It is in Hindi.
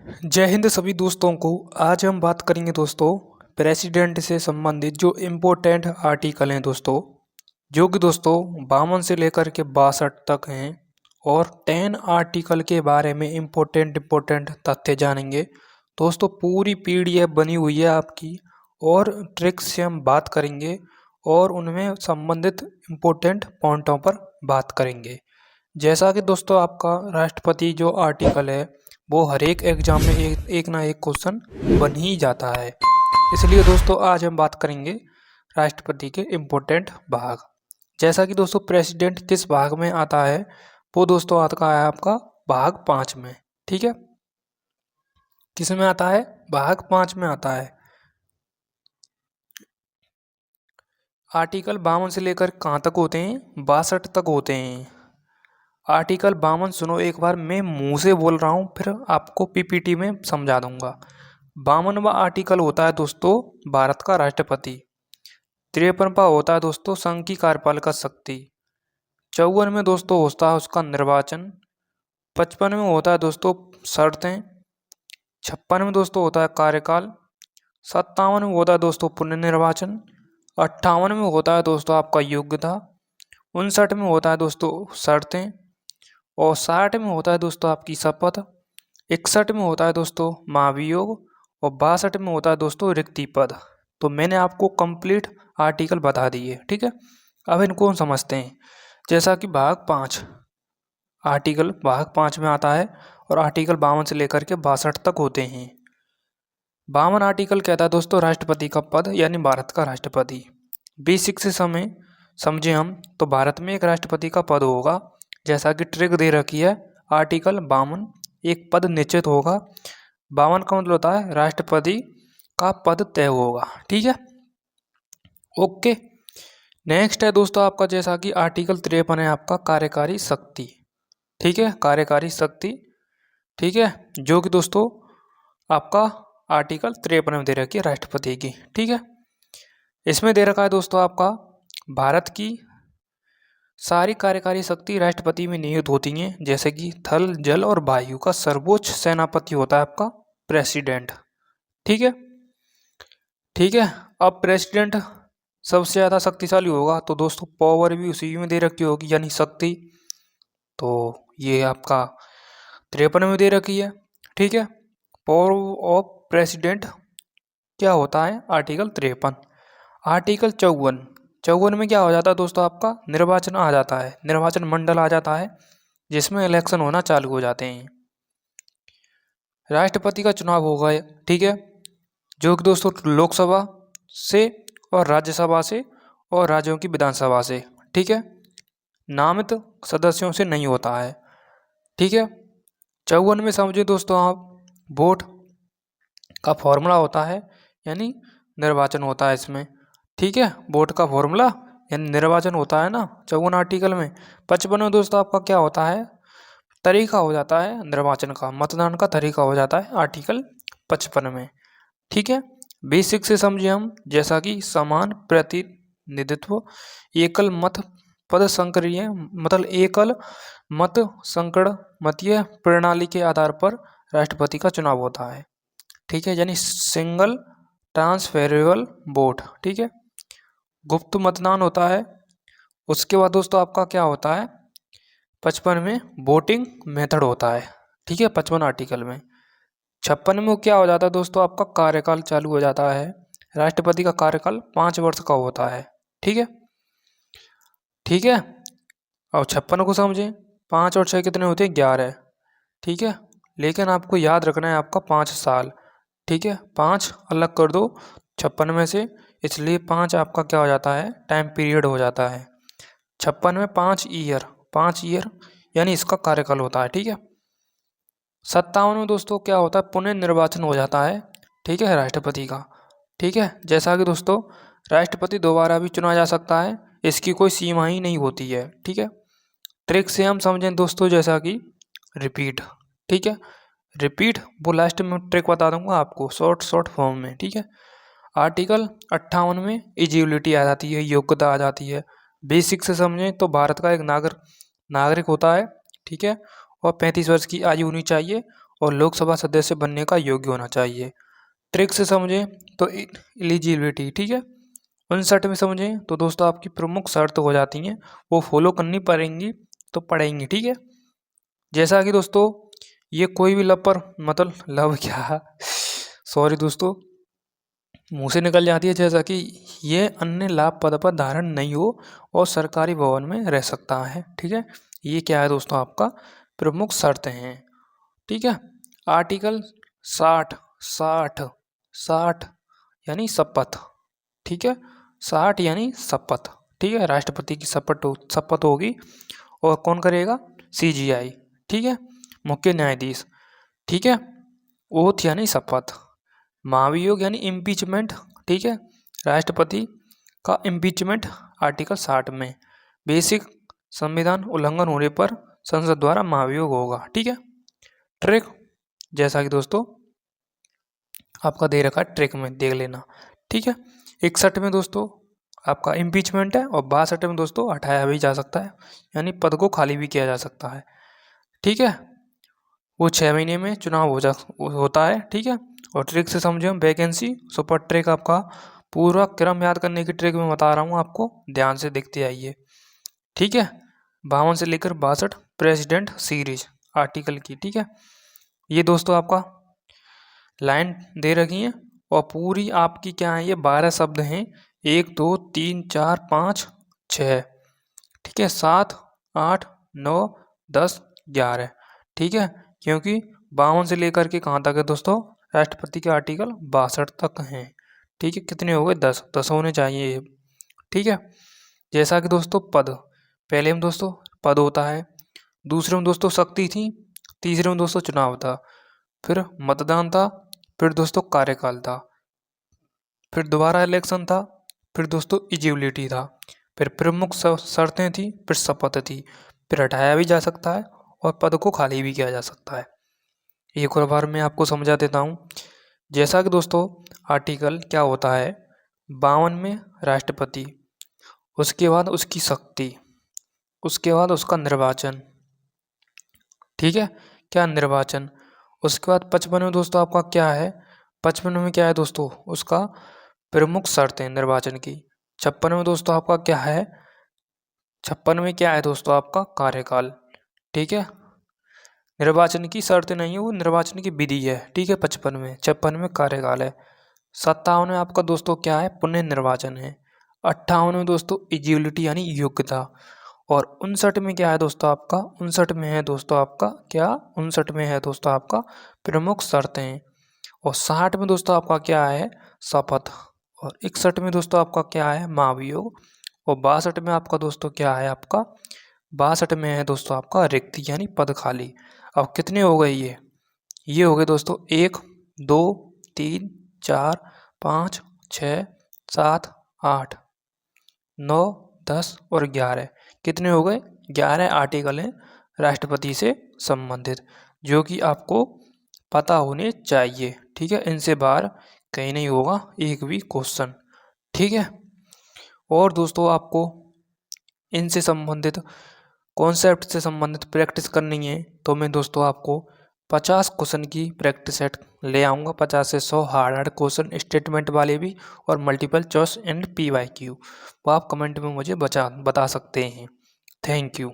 जय हिंद सभी दोस्तों को। आज हम बात करेंगे दोस्तों प्रेसिडेंट से संबंधित जो इम्पोर्टेंट आर्टिकल हैं दोस्तों, जो कि दोस्तों 52 से लेकर के 62 तक हैं। और 10 आर्टिकल के बारे में इम्पोर्टेंट तथ्य जानेंगे दोस्तों। पूरी पीडीएफ बनी हुई है आपकी और ट्रिक्स से हम बात करेंगे और उनमें संबंधित इम्पोर्टेंट पॉइंटों पर बात करेंगे। जैसा कि दोस्तों आपका राष्ट्रपति जो आर्टिकल है वो हर एक एग्जाम में एक ना एक क्वेश्चन बन ही जाता है। इसलिए दोस्तों आज हम बात करेंगे राष्ट्रपति के इम्पोर्टेंट भाग। जैसा कि दोस्तों प्रेसिडेंट किस भाग में आता है, वो दोस्तों आता है आपका भाग 5 में। ठीक है, किस में आता है? भाग 5 में आता है। आर्टिकल 52 से लेकर कहाँ तक होते हैं? 62 तक होते हैं। आर्टिकल 52 सुनो एक बार, मैं मुंह से बोल रहा हूँ फिर आपको पीपीटी में समझा दूंगा। 52वां आर्टिकल होता है दोस्तों भारत का राष्ट्रपति। 53वां होता है दोस्तों संघ की कार्यपालिका शक्ति। 54 में दोस्तों होता है उसका निर्वाचन। 55 में होता है दोस्तों शर्तें। 56 में दोस्तों होता है कार्यकाल। 57 में होता है दोस्तों पुनर्निर्वाचन। 58 में होता है दोस्तों आपका योग्यता। 59 में होता है दोस्तों शर्तें। और 60 में होता है दोस्तों आपकी शपथ। 61 में होता है दोस्तों महाभियोग। और 62 में होता है दोस्तों रिक्ति पद। तो मैंने आपको कंप्लीट आर्टिकल बता दिए। ठीक है, अब इनको हम समझते हैं। जैसा कि भाग 5 आर्टिकल भाग 5 में आता है और आर्टिकल 52 से लेकर के 62 तक होते हैं। 52 आर्टिकल कहता है दोस्तों राष्ट्रपति का पद यानी भारत का राष्ट्रपति। बेसिक से समझे हम तो भारत में एक राष्ट्रपति का पद होगा। जैसा कि ट्रिक दे रखी है आर्टिकल 52, एक पद निश्चित होगा। 52 का मतलब होता है राष्ट्रपति का पद तय होगा। ठीक है, ओके। नेक्स्ट है दोस्तों आपका जैसा कि आर्टिकल 53 है आपका कार्यकारी शक्ति। ठीक है, कार्यकारी शक्ति। ठीक है, जो कि दोस्तों आपका आर्टिकल 53 में दे रखी है राष्ट्रपति की। ठीक है, इसमें दे रखा है दोस्तों आपका भारत की सारी कार्यकारी शक्ति राष्ट्रपति में निहित होती हैं। जैसे कि थल जल और वायु का सर्वोच्च सेनापति होता है आपका प्रेसिडेंट। ठीक है, ठीक है। अब प्रेसिडेंट सबसे ज़्यादा शक्तिशाली होगा तो दोस्तों पावर भी उसी में दे रखी होगी यानी शक्ति। तो ये आपका 53 में दे रखी है। ठीक है, पावर ऑफ प्रेसिडेंट क्या होता है? आर्टिकल 53। आर्टिकल 54 में क्या हो जाता है दोस्तों आपका निर्वाचन आ जाता है, निर्वाचन मंडल आ जाता है जिसमें इलेक्शन होना चालू हो जाते हैं। राष्ट्रपति का चुनाव होगा। ठीक है, जो कि दोस्तों लोकसभा से और राज्यसभा से और राज्यों की विधानसभा से। ठीक है, नामित सदस्यों से नहीं होता है। ठीक है, 54 में समझिए दोस्तों आप वोट का फॉर्मूला होता है यानी निर्वाचन होता है इसमें। ठीक है, वोट का फॉर्मूला यानी निर्वाचन होता है ना 54 आर्टिकल में। 55 में दोस्तों आपका क्या होता है? तरीका हो जाता है निर्वाचन का, मतदान का तरीका हो जाता है आर्टिकल 55 में। ठीक है, बेसिक से समझिए हम जैसा कि समान प्रतिनिधित्व, एकल मत पद संक्रिय मतलब एकल मत संगणमतीय प्रणाली के आधार पर राष्ट्रपति का चुनाव होता है। ठीक है, यानी सिंगल ट्रांसफेरेबल वोट। ठीक है, गुप्त मतदान होता है। उसके बाद दोस्तों आपका क्या होता है? 55 में वोटिंग मेथड होता है। ठीक है, 55 आर्टिकल में। 56 में क्या हो जाता है दोस्तों आपका कार्यकाल चालू हो जाता है। राष्ट्रपति का कार्यकाल 5 वर्ष का होता है। ठीक है, ठीक है। और 56 को समझें, 5 और 6 कितने होते हैं? 11। ठीक है, लेकिन आपको याद रखना है आपका 5 साल। ठीक है, 5 अलग कर दो 56 में से, इसलिए 5 आपका क्या हो जाता है? टाइम पीरियड हो जाता है। 56 में 5 ईयर यानी इसका कार्यकाल होता है। ठीक है, 57 में दोस्तों क्या होता है? पुनर्निर्वाचन हो जाता है। ठीक है, राष्ट्रपति का। ठीक है, जैसा कि दोस्तों राष्ट्रपति दोबारा भी चुना जा सकता है, इसकी कोई सीमा ही नहीं होती है। ठीक है, ट्रिक से हम समझें दोस्तों जैसा कि रिपीट। ठीक है, रिपीट वो लास्ट में ट्रिक बता दूंगा आपको शॉर्ट फॉर्म में। ठीक है, आर्टिकल 58 में एलिजिबिलिटी आ जाती है, योग्यता आ जाती है। बेसिक से समझें तो भारत का एक नागरिक होता है। ठीक है, और 35 वर्ष की आयु होनी चाहिए और लोकसभा सदस्य बनने का योग्य होना चाहिए। ट्रिक से समझें तो एलिजिबिलिटी, ठीक है। 59 में समझें तो दोस्तों आपकी प्रमुख शर्त हो जाती हैं, वो फॉलो करनी पड़ेंगी तो पड़ेंगी, ठीक है। जैसा कि दोस्तों ये कोई भी लब पर मतलब लब क्या सॉरी दोस्तों, मुंह से निकल जाती है, जैसा कि ये अन्य लाभ पद पर धारण नहीं हो और सरकारी भवन में रह सकता है, ठीक है। ये क्या है दोस्तों, आपका प्रमुख शर्तें हैं, ठीक है। आर्टिकल 60 60 60 यानी शपथ, ठीक है। 60 यानी शपथ, ठीक है। राष्ट्रपति की शपथ होगी और कौन करेगा, CGI, ठीक है, मुख्य न्यायाधीश, ठीक है। ओथ यानी शपथ, महाभियोग यानी इम्पीचमेंट, ठीक है। राष्ट्रपति का इम्पीचमेंट आर्टिकल 60 में, बेसिक संविधान उल्लंघन होने पर संसद द्वारा महाभियोग होगा, ठीक है। ट्रिक जैसा कि दोस्तों आपका दे रखा है, ट्रिक में देख लेना, ठीक है। 61 में दोस्तों आपका इम्पीचमेंट है और 62 में दोस्तों हटाया भी जा सकता है, यानी पद को खाली भी किया जा सकता है, ठीक है। वो 6 महीने में चुनाव होता है, ठीक है। और ट्रिक से समझे हम वैकेंसी सुपर ट्रिक, आपका पूरा क्रम याद करने की ट्रिक मैं बता रहा हूँ आपको, ध्यान से देखते आइए, ठीक है। 52 से लेकर 62 प्रेसिडेंट सीरीज आर्टिकल की, ठीक है। ये दोस्तों आपका लाइन दे रखी है और पूरी आपकी क्या है, ये 12 शब्द हैं, 1 2 3 4 5 6, ठीक है, 7 8 9 10 11, ठीक है। क्योंकि 52 से लेकर के कहाँ तक है दोस्तों, राष्ट्रपति के आर्टिकल 62 तक हैं, ठीक है। कितने हो गए, 10 10 होने चाहिए, ठीक है। जैसा कि दोस्तों पद, पहले में दोस्तों पद होता है, दूसरे में दोस्तों शक्ति थी, तीसरे में दोस्तों चुनाव था, फिर मतदान था, फिर दोस्तों कार्यकाल था, फिर दोबारा इलेक्शन था, फिर दोस्तों इजिबिलिटी था, फिर प्रमुख शर्तें थी, फिर शपथ थी, फिर हटाया भी जा सकता है और पद को खाली भी किया जा सकता है। एक और बार मैं आपको समझा देता हूँ। जैसा कि दोस्तों आर्टिकल क्या होता है, 52 में राष्ट्रपति, उसके बाद उसकी शक्ति, उसके बाद उसका निर्वाचन, ठीक है, क्या निर्वाचन। उसके बाद 55 में दोस्तों आपका क्या है, 55 में क्या है दोस्तों, उसका प्रमुख शर्तें निर्वाचन की। 56 में दोस्तों आपका क्या है, 56 में क्या है दोस्तों आपका कार्यकाल, ठीक है। निर्वाचन की शर्त नहीं है, वो निर्वाचन की विधि है, ठीक है। 55 में, 56 में कार्यकाल है। 57 में आपका दोस्तों क्या है, पुनः निर्वाचन है। 58 में दोस्तों एलिजिबिलिटी यानी योग्यता। और 59 में क्या है दोस्तों आपका, 59 में है दोस्तों आपका क्या, 59 में है दोस्तों आपका प्रमुख शर्तें। और 60 में दोस्तों आपका क्या है, शपथ। और 61 में दोस्तों आपका क्या है, महाभियोग। और 62 में आपका दोस्तों क्या है, आपका 62 में है दोस्तों आपका रिक्ति यानी पद खाली। अब कितने हो गए ये हो गए दोस्तों 1 2 3 4 5 6 7 8 9 10 और 11, कितने हो गए, 11 आर्टिकल हैं राष्ट्रपति से संबंधित, जो कि आपको पता होने चाहिए, ठीक है। इनसे बाहर कहीं नहीं होगा एक भी क्वेश्चन, ठीक है। और दोस्तों आपको इनसे संबंधित कॉन्सेप्ट से संबंधित प्रैक्टिस करनी है तो मैं दोस्तों आपको 50 क्वेश्चन की प्रैक्टिस सेट ले आऊँगा, 50 से 100 हार्ड क्वेश्चन, स्टेटमेंट वाले भी और मल्टीपल चॉइस एंड PYQ, वो आप कमेंट में मुझे बता सकते हैं। Thank you.